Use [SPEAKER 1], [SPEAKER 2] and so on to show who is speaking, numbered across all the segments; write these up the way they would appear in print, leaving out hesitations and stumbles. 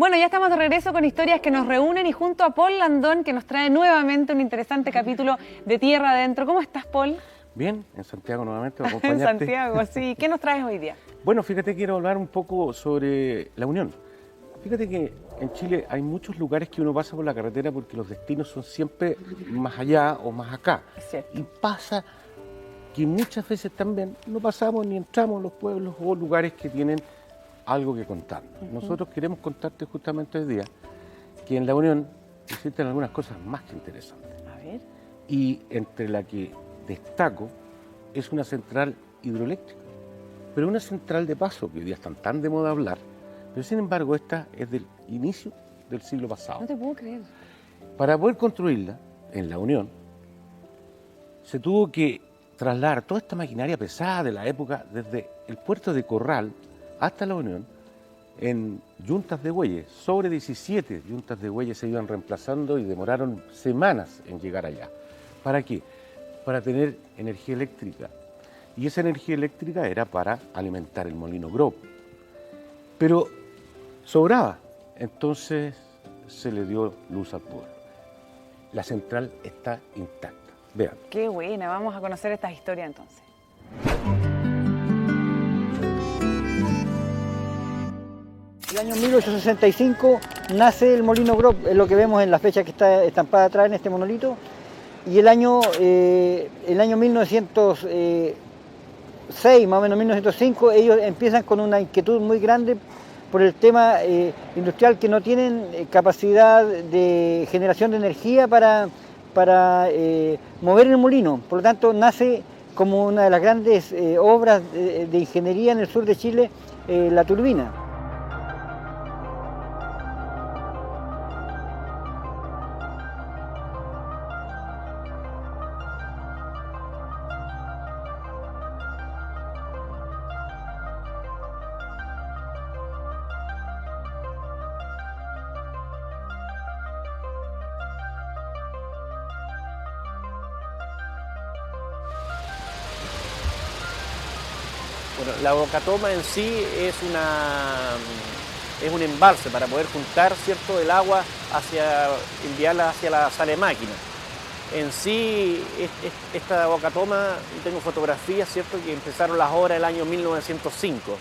[SPEAKER 1] Bueno, ya estamos de regreso con historias que nos reúnen y junto a Paul Landón, que nos trae nuevamente un interesante capítulo de Tierra Adentro. ¿Cómo estás, Paul?
[SPEAKER 2] Bien, en Santiago nuevamente, para acompañarte.
[SPEAKER 1] En Santiago, sí. ¿Qué nos traes hoy día?
[SPEAKER 2] Bueno, fíjate, quiero hablar un poco sobre la Unión. Fíjate que en Chile hay muchos lugares que uno pasa por la carretera porque los destinos son siempre más allá o más acá.
[SPEAKER 1] Es cierto.
[SPEAKER 2] Y pasa que muchas veces también no pasamos ni entramos en los pueblos o lugares que tienen algo que contarnos. Nosotros queremos contarte justamente hoy día que en la Unión existen algunas cosas más que interesantes.
[SPEAKER 1] A ver.
[SPEAKER 2] Y entre la que destaco es una central hidroeléctrica, pero una central de paso, que hoy día están tan de moda hablar, pero sin embargo esta es del inicio del siglo pasado.
[SPEAKER 1] No te puedo creer.
[SPEAKER 2] Para poder construirla en la Unión, se tuvo que trasladar toda esta maquinaria pesada de la época desde el puerto de Corral hasta la Unión en yuntas de bueyes. Sobre 17 yuntas de bueyes se iban reemplazando y demoraron semanas en llegar allá. ¿Para qué? Para tener energía eléctrica. Y esa energía eléctrica era para alimentar el molino Grove. Pero sobraba, entonces se le dio luz al pueblo. La central está intacta. Vean.
[SPEAKER 1] Qué buena, vamos a conocer estas historias entonces.
[SPEAKER 3] El año 1865 nace el molino Grove, es lo que vemos en la fecha que está estampada atrás en este monolito. Y el año 1906, más o menos 1905, ellos empiezan con una inquietud muy grande por el tema industrial, que no tienen capacidad de generación de energía para mover el molino. Por lo tanto, nace como una de las grandes obras de ingeniería en el sur de Chile, la turbina.
[SPEAKER 4] Bueno, la bocatoma en sí es un embalse para poder juntar, ¿cierto?, el agua enviarla hacia la sala de máquina. En sí, esta bocatoma, tengo fotografías, ¿cierto?, que empezaron las obras el año 1905,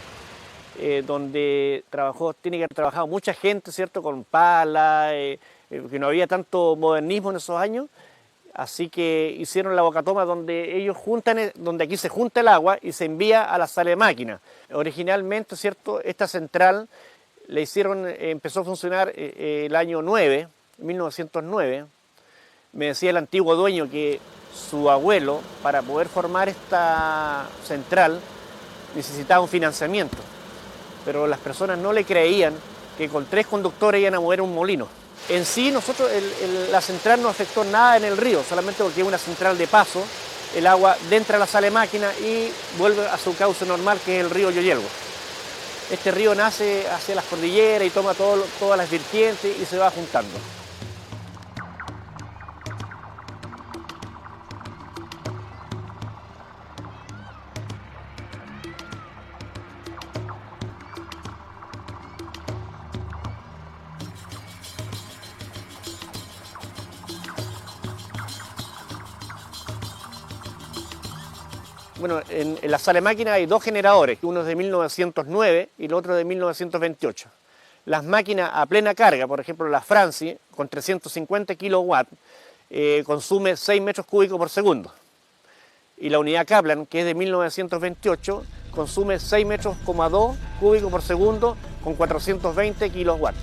[SPEAKER 4] donde tiene que haber trabajado mucha gente, ¿cierto?, con pala, que no había tanto modernismo en esos años. Así que hicieron la bocatoma donde ellos donde aquí se junta el agua y se envía a la sala de máquina. Originalmente, ¿cierto?, esta central empezó a funcionar el año 1909. Me decía el antiguo dueño que su abuelo, para poder formar esta central, necesitaba un financiamiento. Pero las personas no le creían que con 3 conductores iban a mover un molino. En sí, la central no afectó nada en el río, solamente porque es una central de paso, el agua entra a la sala de máquina y vuelve a su cauce normal, que es el río Yoyelgo. Este río nace hacia las cordilleras y toma todas las vertientes y se va juntando. Bueno, en la sala de máquinas hay 2 generadores, uno es de 1909 y el otro de 1928. Las máquinas a plena carga, por ejemplo la Franci, con 350 kilowatts, consume 6 metros cúbicos por segundo. Y la unidad Kaplan, que es de 1928, consume 6,2 metros cúbicos por segundo con 420 kilowatts.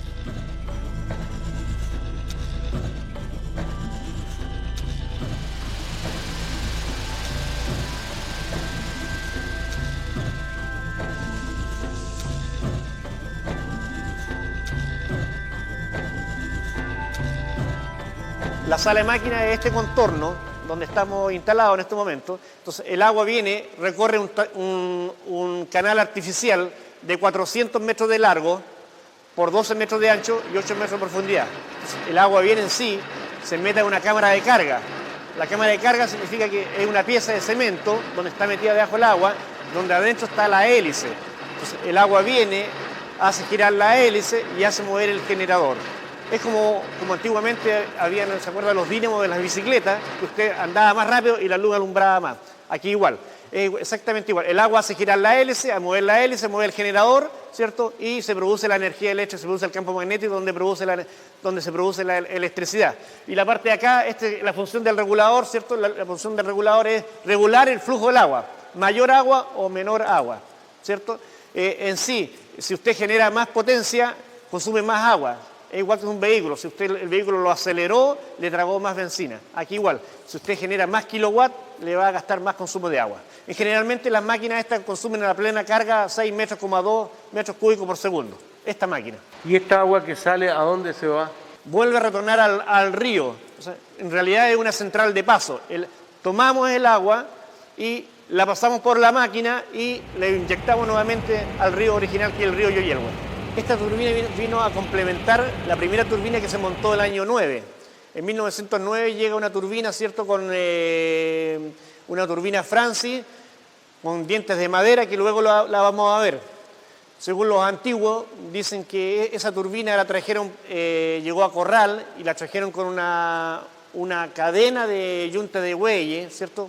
[SPEAKER 4] La sala de máquinas es este contorno donde estamos instalados en este momento. Entonces el agua recorre un canal artificial de 400 metros de largo por 12 metros de ancho y 8 metros de profundidad. Entonces, el agua viene en sí, se mete en una cámara de carga. La cámara de carga significa que es una pieza de cemento donde está metida debajo el agua, donde adentro está la hélice. Entonces el agua viene, hace girar la hélice y hace mover el generador. Es como antiguamente habían, ¿se acuerdan los dínamos de las bicicletas? Que usted andaba más rápido y la luz alumbraba más. Aquí igual, exactamente igual. El agua hace girar la hélice, a mover la hélice, mueve el generador, ¿cierto? Y se produce la energía eléctrica, se produce el campo magnético donde se produce la electricidad. Y la parte de acá, la función del regulador, ¿cierto? La función del regulador es regular el flujo del agua, mayor agua o menor agua, ¿cierto? En sí, si usted genera más potencia, consume más agua. Es igual que un vehículo, si usted el vehículo lo aceleró, le tragó más benzina. Aquí igual, si usted genera más kilowatt, le va a gastar más consumo de agua. Y generalmente las máquinas estas consumen a la plena carga 6,2 metros cúbicos por segundo, esta máquina.
[SPEAKER 2] ¿Y esta agua que sale, a dónde se va?
[SPEAKER 4] Vuelve a retornar al río. O sea, en realidad es una central de paso. Tomamos el agua y la pasamos por la máquina y le inyectamos nuevamente al río original, que es el río Yoyelwa. Esta turbina vino a complementar la primera turbina que se montó el año 9. En 1909 llega una turbina, ¿cierto?, con una turbina Francis, con dientes de madera, que luego la vamos a ver. Según los antiguos, dicen que esa turbina la trajeron, llegó a Corral y la trajeron con una cadena de yunta de bueyes, ¿cierto?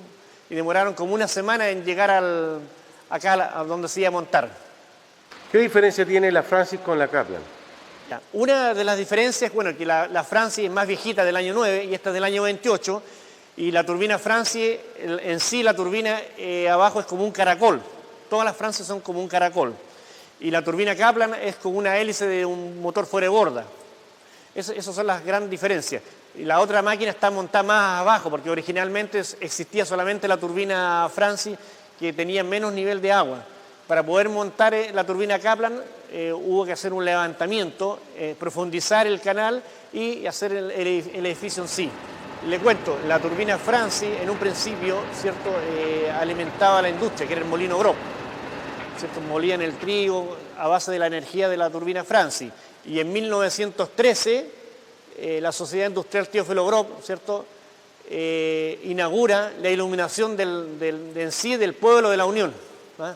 [SPEAKER 4] Y demoraron como una semana en llegar acá a donde se iba a montar.
[SPEAKER 2] ¿Qué diferencia tiene la Francis con la Kaplan?
[SPEAKER 4] Una de las diferencias, bueno, que la Francis es más viejita, del año 9 y esta es del año 28, y la turbina Francis, en sí la turbina abajo es como un caracol. Todas las Francis son como un caracol. Y la turbina Kaplan es como una hélice de un motor fuera de borda. Esas son las grandes diferencias. Y la otra máquina está montada más abajo, porque originalmente existía solamente la turbina Francis, que tenía menos nivel de agua. Para poder montar la turbina Kaplan hubo que hacer un levantamiento, profundizar el canal y hacer el edificio en sí. Le cuento, la turbina Francis en un principio, ¿cierto?, alimentaba a la industria, que era el molino Brock, ¿cierto? Molían el trigo a base de la energía de la turbina Francis. Y en 1913 la Sociedad Industrial Teófilo Brock, ¿cierto?, inaugura la iluminación en sí del pueblo de la Unión, ¿va?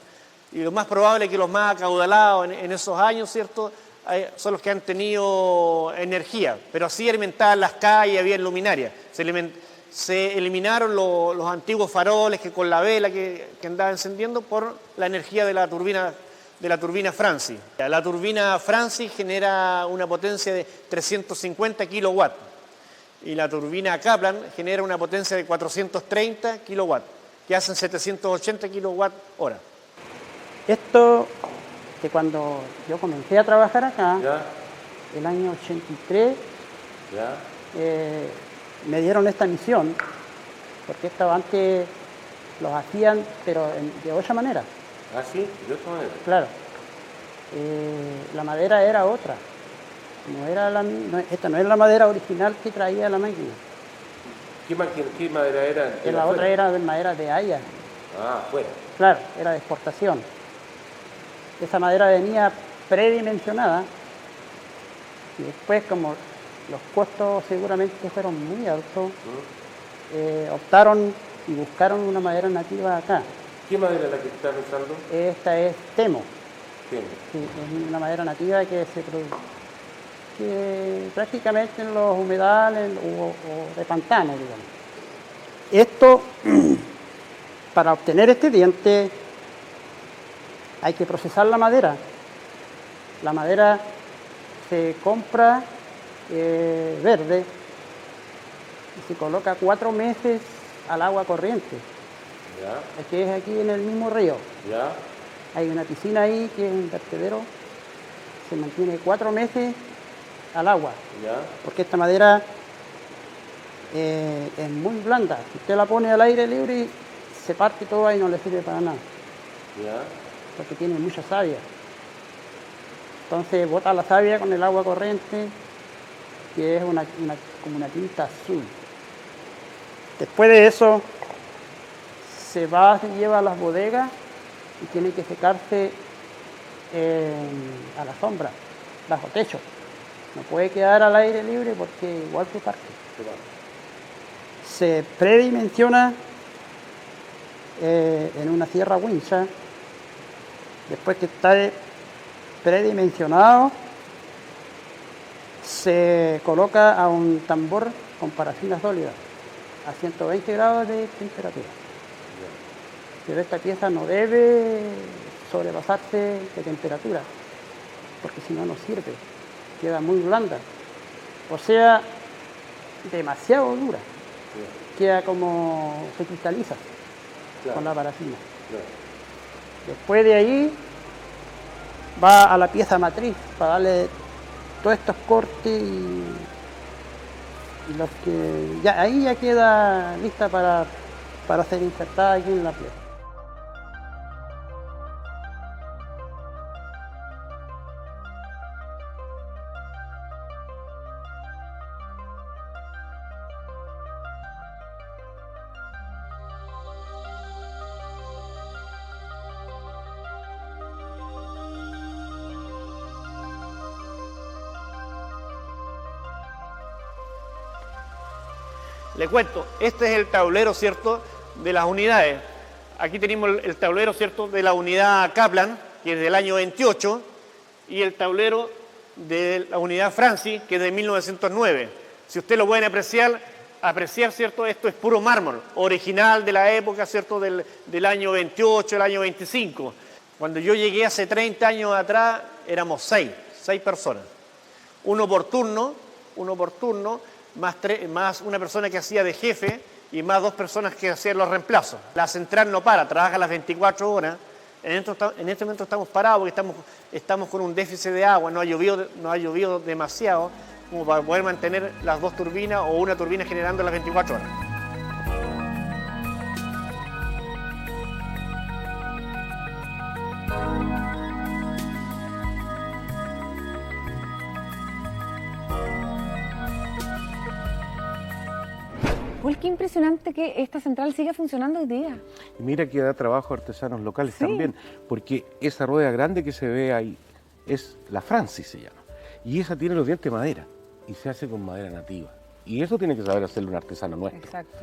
[SPEAKER 4] Y lo más probable es que los más acaudalados en esos años, ¿cierto?, son los que han tenido energía, pero así alimentaban las calles, había luminarias. Se eliminaron los antiguos faroles que con la vela que andaba encendiendo por la energía de la turbina Francis. La turbina Francis genera una potencia de 350 kilowatts y la turbina Kaplan genera una potencia de 430 kilowatts, que hacen 780 kilowatt hora.
[SPEAKER 5] Esto, que cuando yo comencé a trabajar acá,
[SPEAKER 2] ¿Ya?
[SPEAKER 5] el año 83,
[SPEAKER 2] ¿Ya?
[SPEAKER 5] me dieron esta misión, porque esto antes los hacían, pero de otra manera.
[SPEAKER 2] ¿Ah, sí? ¿De otra manera?
[SPEAKER 5] Claro. La madera era otra. Esta no es la madera original que traía la máquina.
[SPEAKER 2] ¿Qué madera era?
[SPEAKER 5] La otra era de madera de haya.
[SPEAKER 2] Ah, fuera.
[SPEAKER 5] Claro, era de exportación. Esa madera venía predimensionada y después, como los costos seguramente fueron muy altos, optaron y buscaron una madera nativa acá.
[SPEAKER 2] ¿Qué madera es la que están usando?
[SPEAKER 5] Esta es Temo.
[SPEAKER 2] Temo.
[SPEAKER 5] Sí, es una madera nativa que se produce prácticamente en los humedales o de pantano, digamos. Esto, para obtener este diente, hay que procesar la madera. La madera se compra verde y se coloca 4 meses al agua corriente,
[SPEAKER 2] ¿Ya?
[SPEAKER 5] que es aquí en el mismo río.
[SPEAKER 2] ¿Ya?
[SPEAKER 5] Hay una piscina ahí que es un vertedero, se mantiene 4 meses al agua,
[SPEAKER 2] ¿Ya?
[SPEAKER 5] porque esta madera es muy blanda. Si usted la pone al aire libre, se parte toda y no le sirve para nada,
[SPEAKER 2] ¿Ya?
[SPEAKER 5] porque tiene mucha savia. Entonces bota la savia con el agua corriente, que es como una tinta azul. Después de eso, se lleva a las bodegas y tiene que secarse a la sombra, bajo techo. No puede quedar al aire libre porque igual se parte. Se predimensiona en una sierra wincha. Después que está predimensionado, se coloca a un tambor con parafina sólida a 120 grados de temperatura. Pero esta pieza no debe sobrepasarse de temperatura, porque si no, no sirve, queda muy blanda. O sea, demasiado dura, queda como se cristaliza con la parafina. Después de ahí va a la pieza matriz para darle todos estos cortes y los que ya ahí ya queda lista para ser insertada aquí en la pieza.
[SPEAKER 4] Le cuento, este es el tablero, ¿cierto?, de las unidades. Aquí tenemos el tablero, ¿cierto?, de la unidad Kaplan, que es del año 28, y el tablero de la unidad Francis, que es de 1909. Si ustedes lo pueden apreciar, ¿cierto?, esto es puro mármol, original de la época, ¿cierto?, del año 28, el año 25. Cuando yo llegué hace 30 años atrás, éramos seis personas. Uno por turno, más una persona que hacía de jefe y más 2 personas que hacían los reemplazos. La central no para, trabaja las 24 horas. En este momento estamos parados porque estamos con un déficit de agua, no ha llovido demasiado como para poder mantener las 2 turbinas o una turbina generando las 24 horas.
[SPEAKER 1] Paul, qué impresionante que esta central siga funcionando hoy día.
[SPEAKER 2] Y mira que da trabajo a artesanos locales
[SPEAKER 1] Sí.
[SPEAKER 2] también, porque esa rueda grande que se ve ahí es la Francis, se llama. Y esa tiene los dientes de madera y se hace con madera nativa. Y eso tiene que saber hacerlo un artesano nuestro.
[SPEAKER 1] Exacto.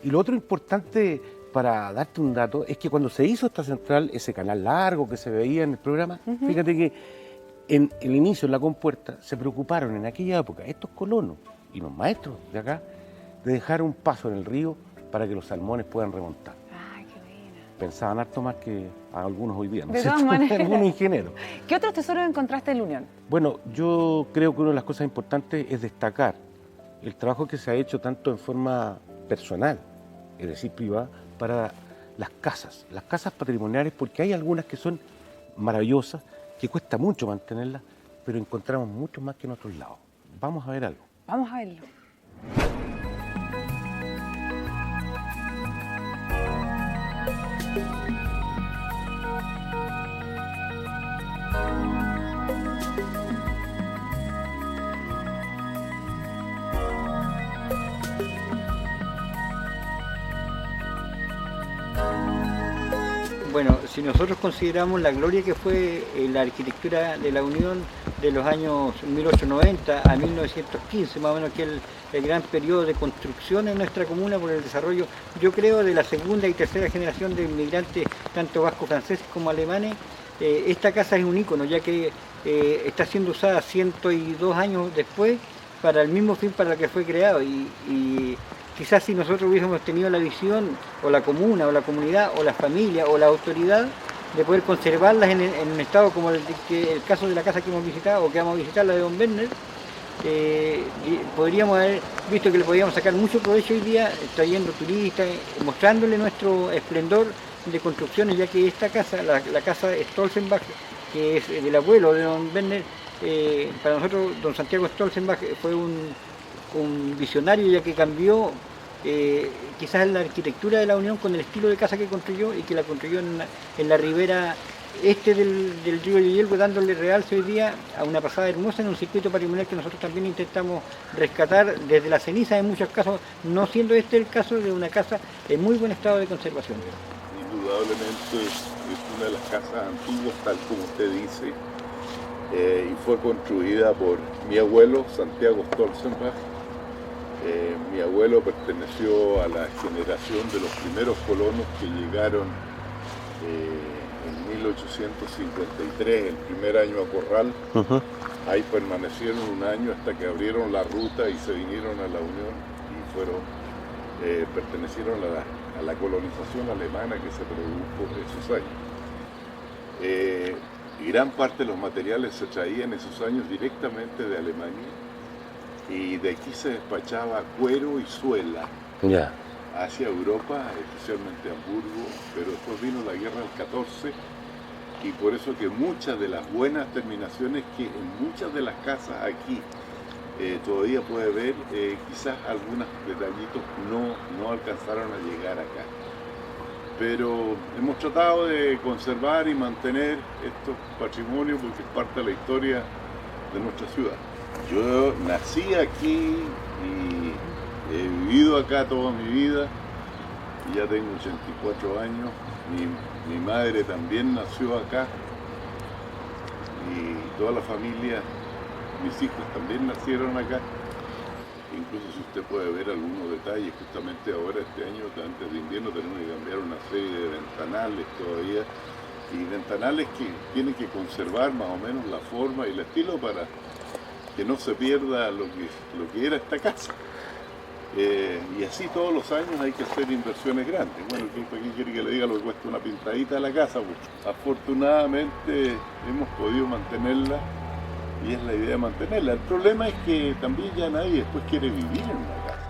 [SPEAKER 2] Y lo otro importante, para darte un dato, es que cuando se hizo esta central, ese canal largo que se veía en el programa, fíjate que en el inicio, en la compuerta, se preocuparon en aquella época, estos colonos y los maestros de acá, de dejar un paso en el río para que los salmones puedan remontar.
[SPEAKER 1] Ay, qué buena.
[SPEAKER 2] Pensaban harto más que a algunos hoy día, ¿no?
[SPEAKER 1] De
[SPEAKER 2] es
[SPEAKER 1] todas
[SPEAKER 2] cierto?
[SPEAKER 1] maneras.
[SPEAKER 2] Algunos ingenieros.
[SPEAKER 1] ¿Qué otros tesoros encontraste en la Unión?
[SPEAKER 2] Bueno, yo creo que una de las cosas importantes es destacar el trabajo que se ha hecho tanto en forma personal, es decir, privada, para las casas patrimoniales, porque hay algunas que son maravillosas, que cuesta mucho mantenerlas, pero encontramos mucho más que en otros lados. Vamos a ver algo.
[SPEAKER 1] Vamos a verlo.
[SPEAKER 3] Bueno, si nosotros consideramos la gloria que fue la arquitectura de la Unión de los años 1890 a 1915, más o menos, que es el gran periodo de construcción en nuestra comuna por el desarrollo, yo creo, de la segunda y tercera generación de inmigrantes, tanto vascos, franceses como alemanes. Esta casa es un ícono, ya que está siendo usada 102 años después para el mismo fin para el que fue creado. Y quizás si nosotros hubiésemos tenido la visión, o la comuna, o la comunidad, o la familia, o la autoridad, de poder conservarlas en un estado como el caso de la casa que hemos visitado, o que vamos a visitar, la de Don Werner, podríamos haber visto que le podíamos sacar mucho provecho hoy día, trayendo turistas, mostrándole nuestro esplendor de construcciones, ya que esta casa, la casa Stolzenbach, que es del abuelo de Don Werner, para nosotros Don Santiago Stolzenbach fue un visionario, ya que cambió quizás la arquitectura de la Unión con el estilo de casa que construyó, y que la construyó en la ribera este del río Yelvo, dándole realce hoy día a una pasada hermosa en un circuito patrimonial que nosotros también intentamos rescatar desde la ceniza en muchos casos, no siendo este el caso de una casa en muy buen estado de conservación.
[SPEAKER 6] Indudablemente es una de las casas antiguas, tal como usted dice, y fue construida por mi abuelo, Santiago Stolzenbach. Mi abuelo perteneció a la generación de los primeros colonos que llegaron en 1853, el primer año a Corral. Ahí permanecieron un año hasta que abrieron la ruta y se vinieron a la Unión y fueron, pertenecieron a la colonización alemana que se produjo esos años. Y gran parte de los materiales se traían en esos años directamente de Alemania y de aquí se despachaba cuero y suela hacia Europa, especialmente Hamburgo, pero después vino la guerra del 14 y por eso que muchas de las buenas terminaciones que en muchas de las casas aquí todavía puede ver, quizás algunos detallitos no alcanzaron a llegar acá. Pero hemos tratado de conservar y mantener estos patrimonios porque es parte de la historia de nuestra ciudad. Yo nací aquí y he vivido acá toda mi vida y ya tengo 84 años. Mi madre también nació acá y toda la familia, mis hijos también nacieron acá. Incluso si usted puede ver algunos detalles, justamente ahora este año, antes de invierno, tenemos que cambiar una serie de ventanales todavía, y ventanales que tienen que conservar más o menos la forma y el estilo para que no se pierda lo que era esta casa. Y así todos los años hay que hacer inversiones grandes. Bueno, ¿quién quiere que le diga lo que cuesta una pintadita de la casa? Pues, afortunadamente hemos podido mantenerla. Y es la idea de mantenerla. El problema es que también ya nadie después quiere vivir en una casa.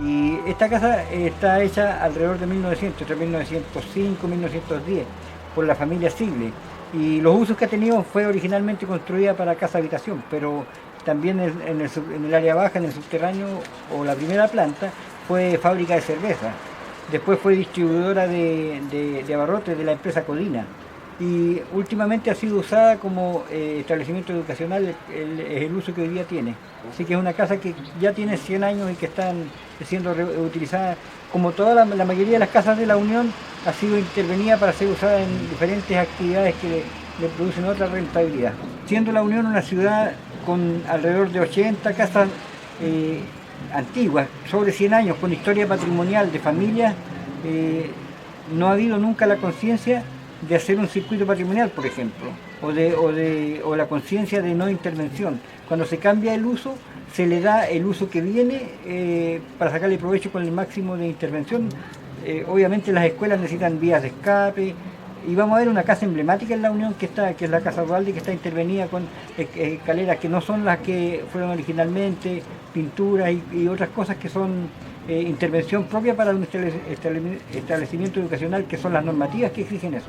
[SPEAKER 3] Y esta casa está hecha alrededor de 1900, entre 1905 y 1910, por la familia Sigle. Y los usos que ha tenido fue originalmente construida para casa habitación, pero también en el área baja, en el subterráneo o la primera planta, fue fábrica de cerveza. Después fue distribuidora de abarrotes de la empresa Codina. Y últimamente ha sido usada como establecimiento educacional, es el uso que hoy día tiene. Así que es una casa que ya tiene 100 años y que están siendo utilizada, como toda la mayoría de las casas de la Unión, ha sido intervenida para ser usada en diferentes actividades que le producen otra rentabilidad. Siendo la Unión una ciudad con alrededor de 80 casas antiguas, sobre 100 años, con historia patrimonial de familias, no ha habido nunca la conciencia de hacer un circuito patrimonial, por ejemplo, o la conciencia de no intervención. Cuando se cambia el uso, se le da el uso que viene para sacarle provecho con el máximo de intervención. Obviamente las escuelas necesitan vías de escape, y vamos a ver una casa emblemática en la Unión que es la Casa Duhalde, que está intervenida con escaleras que no son las que fueron originalmente, pinturas y otras cosas que son intervención propia para un establecimiento educacional, que son las normativas que exigen eso.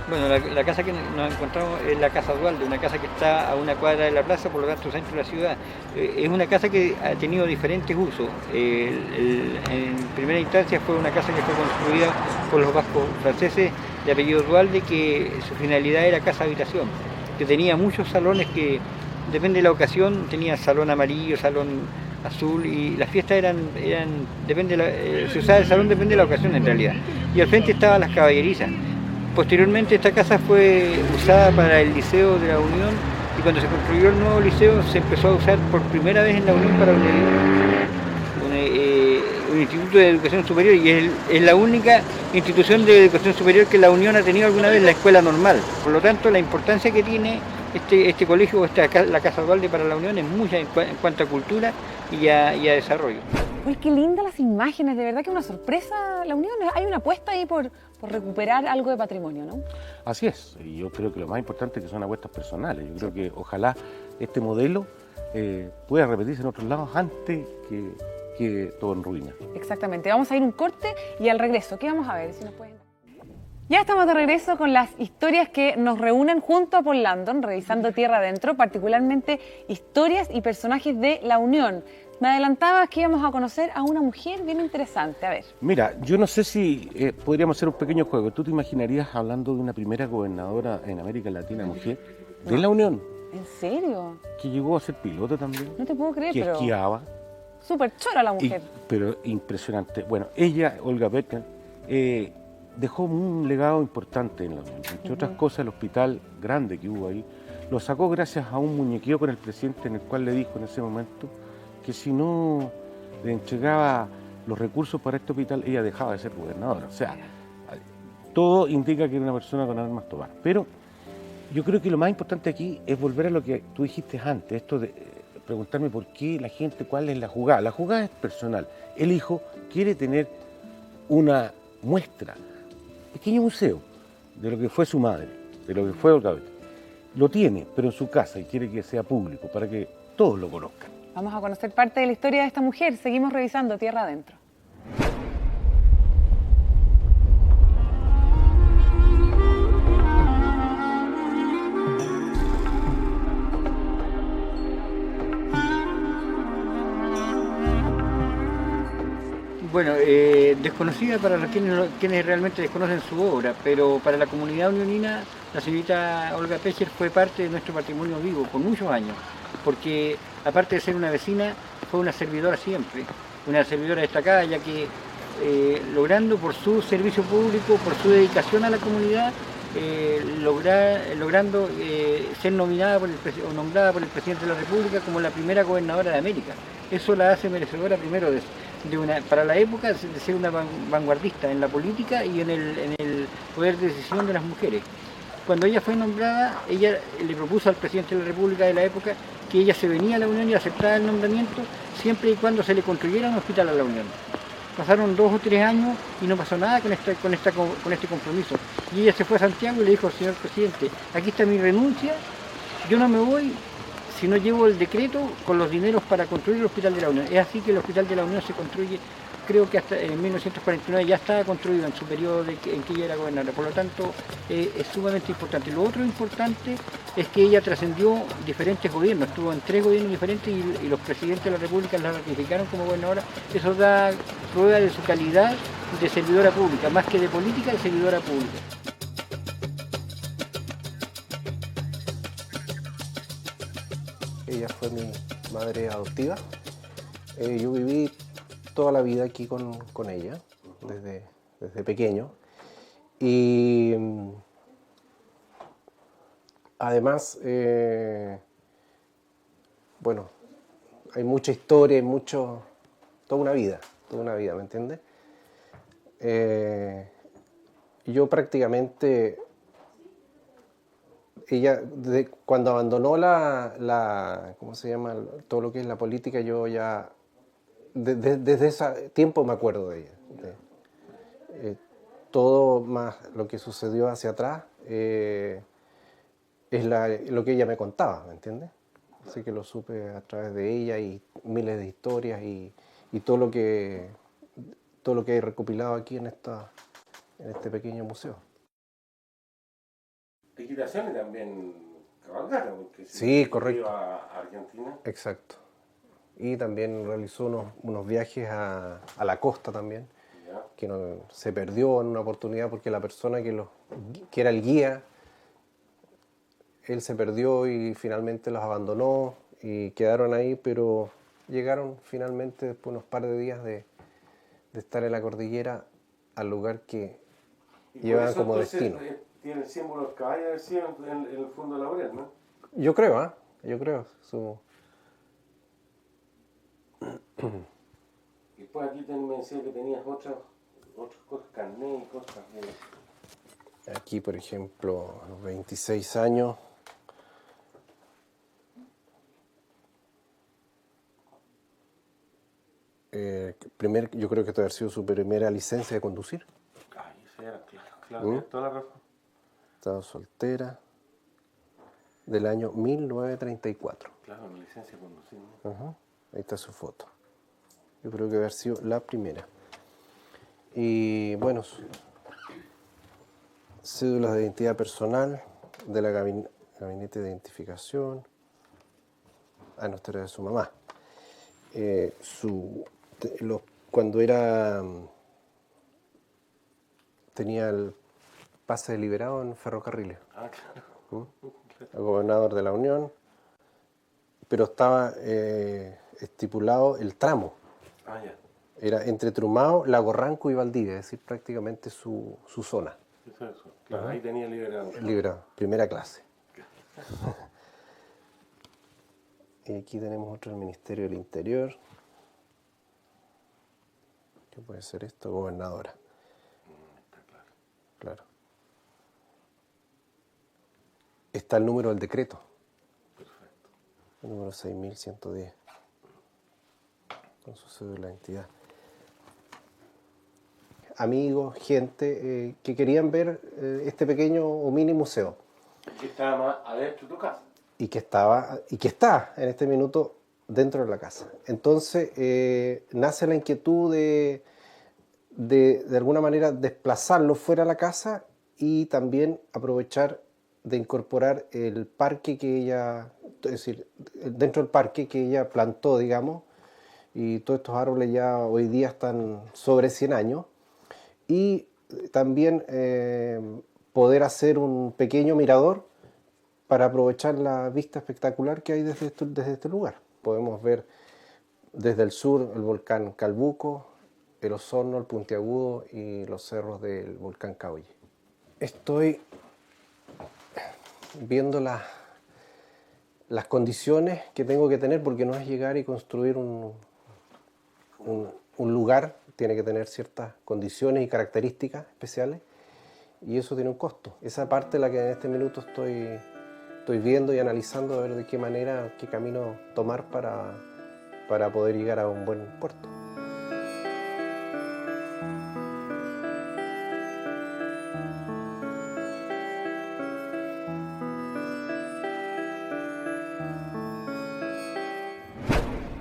[SPEAKER 7] Bueno, la casa que nos encontramos es la Casa Duhalde, una casa que está a una cuadra de la plaza, por lo tanto centro de la ciudad. Es una casa que ha tenido diferentes usos. En primera instancia fue una casa que fue construida por los vascos franceses de apellido Duhalde, que su finalidad era casa habitación, que tenía muchos salones que, depende de la ocasión, tenía salón amarillo, salón azul, y las fiestas se usaba el salón, depende de la ocasión en realidad. Y al frente estaban las caballerizas. Posteriormente esta casa fue usada para el Liceo de la Unión, y cuando se construyó el nuevo liceo se empezó a usar por primera vez en la Unión para instituto de educación superior y es la única institución de educación superior que la Unión ha tenido alguna vez, la escuela normal. Por lo tanto, la importancia que tiene este colegio, la Casa Dualde para la Unión es mucha en cuanto a cultura y a desarrollo.
[SPEAKER 1] Uy, qué lindas las imágenes, de verdad que una sorpresa la Unión. Hay una apuesta ahí por recuperar algo de patrimonio, ¿no?
[SPEAKER 2] Así es, y yo creo que lo más importante es que son apuestas personales. Yo creo que ojalá este modelo pueda repetirse en otros lados antes que todo en ruina.
[SPEAKER 1] Exactamente, vamos a ir un corte y al regreso, ¿qué vamos a ver? Si nos pueden... Ya estamos de regreso con las historias que nos reúnen junto a Paul Landon, revisando Tierra Adentro, particularmente historias y personajes de la Unión. Me adelantabas que íbamos a conocer a una mujer bien interesante, a ver.
[SPEAKER 2] Mira, yo no sé si podríamos hacer un pequeño juego. ¿Tú te imaginarías hablando de una primera gobernadora en América Latina, mujer, de la Unión?
[SPEAKER 1] ¿En serio?
[SPEAKER 2] Que llegó a ser piloto también.
[SPEAKER 1] No te puedo creer,
[SPEAKER 2] que
[SPEAKER 1] pero...
[SPEAKER 2] esquiaba.
[SPEAKER 1] Súper chora la mujer.
[SPEAKER 2] Pero impresionante. Bueno, ella, Olga Becker, dejó un legado importante en la Unión. Entre otras cosas, el hospital grande que hubo ahí, lo sacó gracias a un muñequeo con el presidente en el cual le dijo en ese momento que si no le entregaba los recursos para este hospital, ella dejaba de ser gobernadora. O sea, todo indica que era una persona con armas tomar. Pero yo creo que lo más importante aquí es volver a lo que tú dijiste antes, esto de preguntarme por qué la gente, cuál es la jugada. La jugada es personal. El hijo quiere tener una muestra, un pequeño museo de lo que fue su madre, de lo que fue Olga Becker. Lo tiene, pero en su casa, y quiere que sea público, para que todos lo conozcan.
[SPEAKER 1] Vamos a conocer parte de la historia de esta mujer. Seguimos revisando Tierra Adentro.
[SPEAKER 7] Bueno, desconocida para quienes realmente desconocen su obra, pero para la comunidad unionina, la señorita Olga Becker fue parte de nuestro patrimonio vivo por muchos años, porque aparte de ser una vecina, fue una servidora siempre, una servidora destacada, ya que logrando por su servicio público, por su dedicación a la comunidad, logrando ser nominada o nombrada por el presidente de la República como la primera gobernadora de América. Eso la hace merecedora primero para la época de ser una vanguardista en la política y en el poder de decisión de las mujeres. Cuando ella fue nombrada, ella le propuso al presidente de la República de la época que ella se venía a la Unión y aceptaba el nombramiento siempre y cuando se le construyera un hospital a la Unión. Pasaron 2 o 3 años y no pasó nada con este compromiso. Y ella se fue a Santiago y le dijo: señor presidente, aquí está mi renuncia, yo no me voy si no llevo el decreto con los dineros para construir el Hospital de la Unión. Es así que el Hospital de la Unión se construye, creo que hasta en 1949 ya estaba construido en su periodo en que ella era gobernadora. Por lo tanto, es sumamente importante. Lo otro importante es que ella trascendió diferentes gobiernos, estuvo en 3 gobiernos diferentes y los presidentes de la República la ratificaron como gobernadora. Eso da prueba de su calidad de servidora pública, más que de política, de servidora pública.
[SPEAKER 8] Ella fue mi madre adoptiva. Yo viví toda la vida aquí con ella, desde pequeño. Y además, bueno, hay mucha historia, toda una vida, ¿me entiendes? Yo prácticamente... Ella, cuando abandonó ¿cómo se llama? Todo lo que es la política, yo ya, desde ese tiempo me acuerdo de ella. Todo más lo que sucedió hacia atrás es lo que ella me contaba, ¿me entiendes? Así que lo supe a través de ella y miles de historias y todo lo que he recopilado aquí en este pequeño museo.
[SPEAKER 2] Equitación y también cabalgata, porque
[SPEAKER 8] sí, correcto.
[SPEAKER 2] Iba a Argentina.
[SPEAKER 8] Exacto. Y también realizó unos viajes a la costa también, que se perdió en una oportunidad porque la persona que era el guía, él se perdió y finalmente los abandonó y quedaron ahí, pero llegaron finalmente después de unos par de días de estar en la cordillera al lugar que llevaban como destino.
[SPEAKER 2] Tiene el símbolo del caballo en el fondo laboral, ¿no?
[SPEAKER 8] Yo creo,
[SPEAKER 2] Después aquí me decía que tenías otras cosas, carnet y cosas.
[SPEAKER 8] Aquí, por ejemplo, a los 26 años, yo creo que esto ha sido su primera licencia de conducir.
[SPEAKER 2] Ay, esa era, claro, tienes toda la razón.
[SPEAKER 8] Estaba soltera, del año 1934.
[SPEAKER 2] Claro, mi licencia de conducir.
[SPEAKER 8] Ajá, ahí está su foto. Yo creo que debe haber sido la primera. Y bueno, cédulas de identidad personal de la gabinete de identificación. Ah, no, esta era de su mamá. Cuando tenía el pase de liberado en ferrocarriles.
[SPEAKER 2] Ah, claro.
[SPEAKER 8] El gobernador de la Unión, pero estaba estipulado el tramo.
[SPEAKER 2] Ah, ya.
[SPEAKER 8] Era entre Trumao, Lago Ranco y Valdivia, es decir, prácticamente su zona.
[SPEAKER 2] Eso. Claro, ahí tenía liberado.
[SPEAKER 8] Liberado, primera clase. Y aquí tenemos otro del Ministerio del Interior. ¿Qué puede ser esto? Gobernadora.
[SPEAKER 2] Está claro.
[SPEAKER 8] Claro. Está el número del decreto.
[SPEAKER 2] Perfecto.
[SPEAKER 8] El número 6110. Con su cédula de identidad. Amigos, gente que querían ver este pequeño o mini museo.
[SPEAKER 2] Que estaba más adentro de tu casa.
[SPEAKER 8] Y que está en este minuto dentro de la casa. Entonces nace la inquietud de alguna manera desplazarlo fuera de la casa y también aprovechar de incorporar el parque que ella, es decir, dentro del parque que ella plantó, digamos, y todos estos árboles ya hoy día están sobre 100 años, y también poder hacer un pequeño mirador para aprovechar la vista espectacular que hay desde este lugar. Podemos ver desde el sur el volcán Calbuco, el Osorno, el Puntiagudo y los cerros del volcán Caulle. Estoy viendo las condiciones que tengo que tener, porque no es llegar y construir un lugar, tiene que tener ciertas condiciones y características especiales, y eso tiene un costo. Esa parte es la que en este minuto estoy viendo y analizando, a ver de qué manera, qué camino tomar para poder llegar a un buen puerto.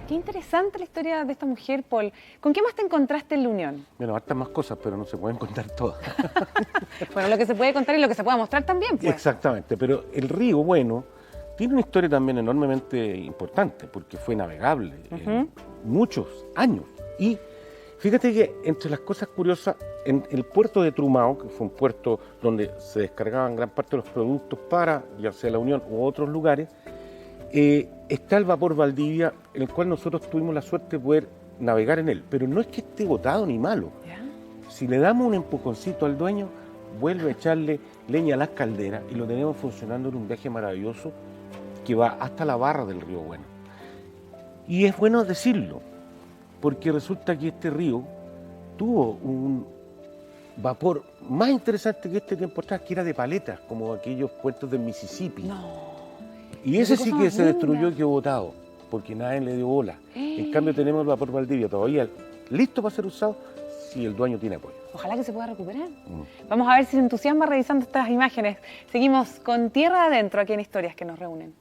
[SPEAKER 1] Qué interesante la historia de esta mujer, Paul. ¿Con qué más te encontraste en la Unión?
[SPEAKER 2] Bueno, hartas más cosas, pero no se pueden contar todas.
[SPEAKER 1] Bueno, lo que se puede contar y lo que se puede mostrar también, pues.
[SPEAKER 2] Exactamente, pero el río, bueno, tiene una historia también enormemente importante, porque fue navegable en muchos años. Y fíjate que entre las cosas curiosas, en el puerto de Trumao, que fue un puerto donde se descargaban gran parte de los productos para, ya sea la Unión u otros lugares, está el vapor Valdivia, en el cual nosotros tuvimos la suerte de poder navegar en él. Pero no es que esté botado ni malo.
[SPEAKER 1] ¿Ya?
[SPEAKER 2] Si le damos un empujoncito al dueño, vuelve a echarle leña a las calderas y lo tenemos funcionando en un viaje maravilloso que va hasta la barra del río Bueno. Y es bueno decirlo, porque resulta que este río tuvo un vapor más interesante que este tiempo atrás, que era de paletas, como aquellos puertos del Mississippi.
[SPEAKER 1] No.
[SPEAKER 2] Y ese
[SPEAKER 1] Qué
[SPEAKER 2] sí
[SPEAKER 1] cosa
[SPEAKER 2] que se
[SPEAKER 1] más
[SPEAKER 2] destruyó
[SPEAKER 1] linda.
[SPEAKER 2] y quedó botado, porque nadie le dio bola. En cambio tenemos el vapor Valdivia todavía listo para ser usado si el dueño tiene apoyo.
[SPEAKER 1] Ojalá que se pueda recuperar. Vamos a ver si se entusiasma revisando estas imágenes. Seguimos con Tierra Adentro aquí en Historias que nos reúnen.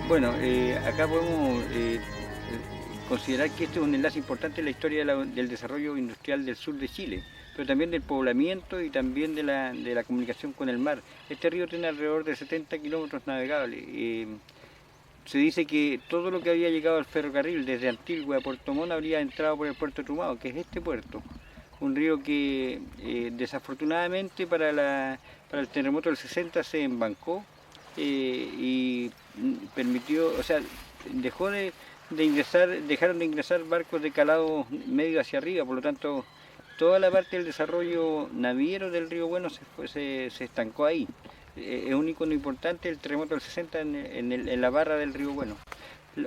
[SPEAKER 7] Bueno, acá podemos considerar que este es un enlace importante en la historia del desarrollo industrial del sur de Chile, pero también del poblamiento y también de la comunicación con el mar. Este río tiene alrededor de 70 kilómetros navegables. Se dice que todo lo que había llegado al ferrocarril desde Antigua a Puerto Montt habría entrado por el puerto de Trumado, que es este puerto. Un río que desafortunadamente para el terremoto del 60 se embancó y permitió, o sea, dejaron de ingresar barcos de calado medio hacia arriba, por lo tanto toda la parte del desarrollo naviero del río Bueno se estancó ahí. Es un icono importante el terremoto del 60 en la barra del río Bueno.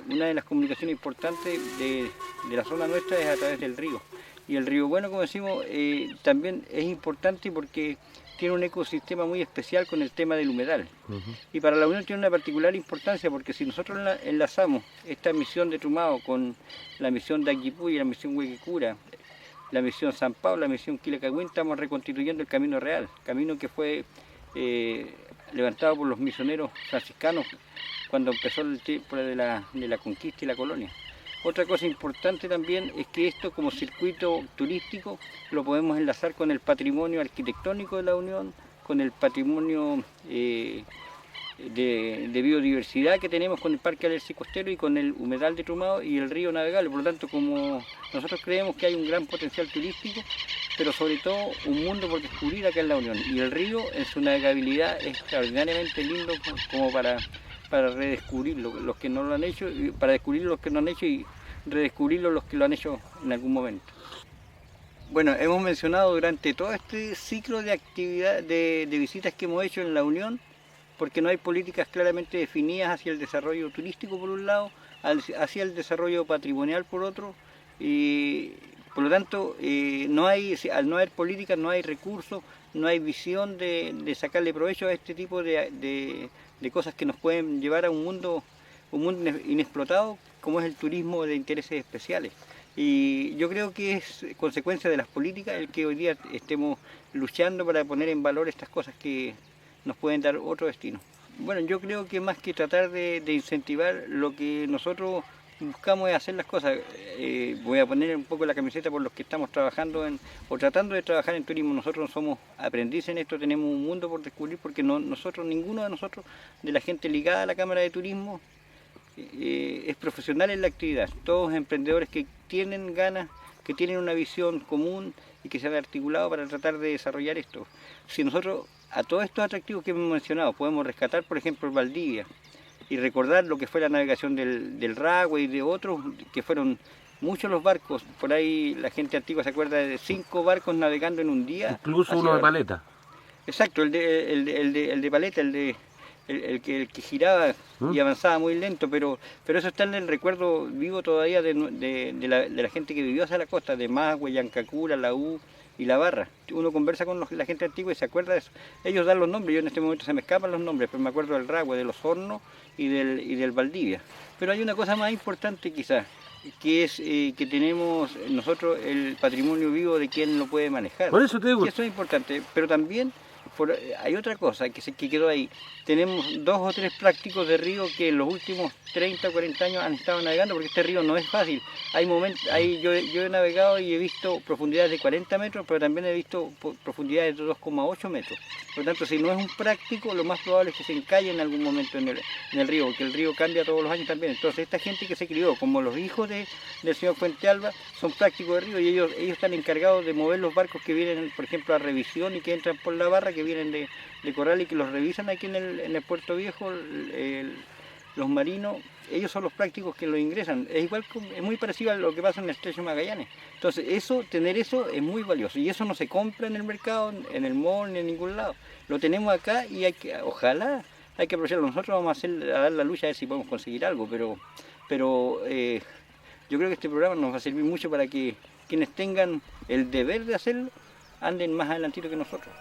[SPEAKER 7] Una de las comunicaciones importantes de la zona nuestra es a través del río. Y el río Bueno, como decimos, también es importante porque tiene un ecosistema muy especial con el tema del humedal. Y para la Unión tiene una particular importancia porque si nosotros enlazamos esta misión de Trumado con la misión de Aquipuy, la misión Huequecura, la misión San Pablo, la misión Quilacagüín, estamos reconstituyendo el camino real, camino que fue levantado por los misioneros franciscanos cuando empezó el tiempo de la conquista y la colonia. Otra cosa importante también es que esto como circuito turístico lo podemos enlazar con el patrimonio arquitectónico de la Unión, con el patrimonio de biodiversidad que tenemos con el Parque Alerce Costero y con el humedal de Trumado y el río navegable. Por lo tanto, como nosotros creemos que hay un gran potencial turístico, pero sobre todo un mundo por descubrir acá en la Unión. Y el río en su navegabilidad es extraordinariamente lindo como para redescubrirlo, los que no lo han hecho, para descubrir los que no han hecho y redescubrirlo los que lo han hecho en algún momento. Bueno, hemos mencionado durante todo este ciclo de actividad, de visitas que hemos hecho en la Unión, porque no hay políticas claramente definidas hacia el desarrollo turístico por un lado, hacia el desarrollo patrimonial por otro, y por lo tanto al no haber políticas no hay recursos, no hay visión de sacarle provecho a este tipo de cosas que nos pueden llevar a un mundo inexplotado como es el turismo de intereses especiales. Y yo creo que es consecuencia de las políticas el que hoy día estemos luchando para poner en valor estas cosas que nos pueden dar otro destino. Bueno, yo creo que más que tratar de incentivar, lo que nosotros buscamos es hacer las cosas. Voy a poner un poco la camiseta por los que estamos trabajando o tratando de trabajar en turismo. Nosotros no somos aprendices en esto, tenemos un mundo por descubrir porque ninguno de nosotros, de la gente ligada a la Cámara de Turismo, es profesional en la actividad. Todos emprendedores que tienen ganas, que tienen una visión común y que se han articulado para tratar de desarrollar esto. Si nosotros a todos estos atractivos que hemos mencionado podemos rescatar, por ejemplo, Valdivia, y recordar lo que fue la navegación del Ragüe y de otros, que fueron muchos los barcos. Por ahí la gente antigua se acuerda de 5 barcos navegando en un día.
[SPEAKER 2] Incluso uno de paleta.
[SPEAKER 7] Exacto, el de paleta, el que giraba y avanzaba muy lento, pero eso está en el recuerdo vivo todavía de la gente que vivió hacia la costa, de Magüe, Yancacura, La U y La Barra. Uno conversa con la gente antigua y se acuerda de eso. Ellos dan los nombres, yo en este momento se me escapan los nombres, pero me acuerdo del Ragüe, de los Hornos y del Valdivia. Pero hay una cosa más importante quizás, que es que tenemos nosotros el patrimonio vivo de quien lo puede manejar.
[SPEAKER 2] Por eso te digo.
[SPEAKER 7] Y eso es importante, pero también hay otra cosa que quedó ahí. Tenemos 2 o 3 prácticos de río que en los últimos 30 o 40 años han estado navegando, porque este río no es fácil. Hay momentos, yo he navegado y he visto profundidades de 40 metros, pero también he visto profundidades de 2,8 metros. Por lo tanto, si no es un práctico, lo más probable es que se encalle en algún momento en el río, porque el río cambia todos los años también. Entonces, esta gente que se crió, como los hijos del señor Fuentealba, son prácticos de río y ellos están encargados de mover los barcos que vienen, por ejemplo, a revisión y que entran por la barra, que vienen de Corral y que los revisan aquí en el Puerto Viejo, los marinos. Ellos son los prácticos que lo ingresan. Es muy parecido a lo que pasa en el Estrecho Magallanes. Entonces, tener eso es muy valioso. Y eso no se compra en el mercado, en el mall, ni en ningún lado. Lo tenemos acá y ojalá hay que aprovecharlo. Nosotros vamos a dar la lucha a ver si podemos conseguir algo, pero yo creo que este programa nos va a servir mucho para que quienes tengan el deber de hacerlo anden más adelantito que nosotros.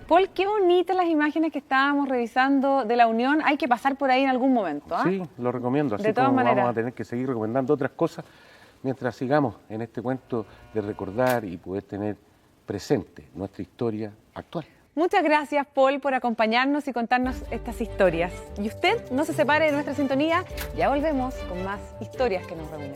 [SPEAKER 1] Paul, qué bonitas las imágenes que estábamos revisando de la Unión. Hay que pasar por ahí en algún momento, ¿ah?
[SPEAKER 2] Sí, lo recomiendo. Así
[SPEAKER 1] De todas
[SPEAKER 2] como
[SPEAKER 1] maneras.
[SPEAKER 2] vamos a tener que seguir recomendando otras cosas mientras sigamos en este cuento de recordar y poder tener presente nuestra historia actual.
[SPEAKER 1] Muchas gracias, Paul, por acompañarnos y contarnos estas historias. Y usted no se separe de nuestra sintonía, ya volvemos con más historias que nos reúnen.